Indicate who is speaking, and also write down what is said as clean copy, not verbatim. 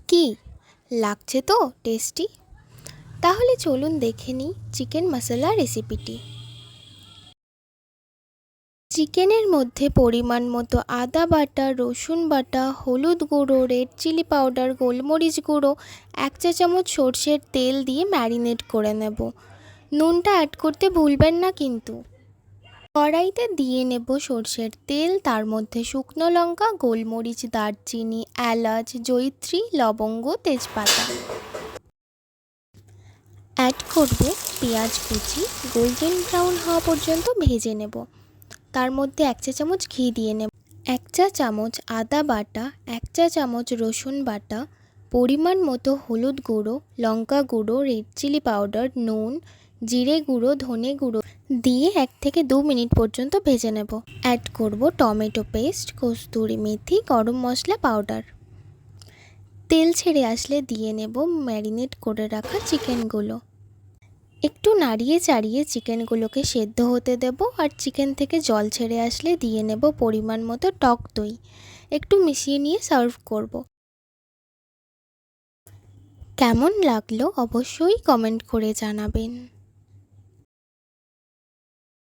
Speaker 1: কি লাগছে তো টেস্টি? তাহলে চলুন দেখে নিই চিকেন মশলা রেসিপিটি। চিকেনের মধ্যে পরিমাণ মতো আদা বাটা, রসুন বাটা, হলুদ গুঁড়ো, রেড চিলি পাউডার, গোলমরিচ গুঁড়ো, 1 চা চামচ সরষের তেল দিয়ে ম্যারিনেট করে নেব। নুনটা অ্যাড করতে ভুলবেন না কিন্তু। কড়াইতে দিয়ে নেব সরষের তেল, তার মধ্যে শুকনো লঙ্কা, গোলমরিচ, দারচিনি, এলাচ, জয়িত্রী, লবঙ্গ, তেজপাতা। অ্যাড করব পেঁয়াজ কুচি, গোল্ডেন ব্রাউন হওয়া পর্যন্ত ভেজে নেব। তার মধ্যে 1 চা চামচ ঘি দিয়ে নেব, 1 চা চামচ আদা বাটা, 1 চা চামচ রসুন বাটা, পরিমাণ মতো হলুদ গুঁড়ো, লঙ্কা গুঁড়ো, রেড চিলি পাউডার, নুন, জিরে গুঁড়ো, ধনে গুঁড়ো দিয়ে 1 থেকে 2 মিনিট পর্যন্ত ভেজে নেব। অ্যাড করব টমেটো পেস্ট, কস্তুরি মেথি, গরম মশলা পাউডার। তেল ছেড়ে আসলে দিয়ে নেব ম্যারিনেট করে রাখা চিকেনগুলো। একটু নাড়িয়ে চাড়িয়ে চিকেনগুলোকে সেদ্ধ হতে দেব, আর চিকেন থেকে জল ছেড়ে আসলে দিয়ে নেব পরিমাণ মতো টক দই। একটু মিশিয়ে নিয়ে সার্ভ করব। কেমন লাগলো অবশ্যই কমেন্ট করে জানাবেন।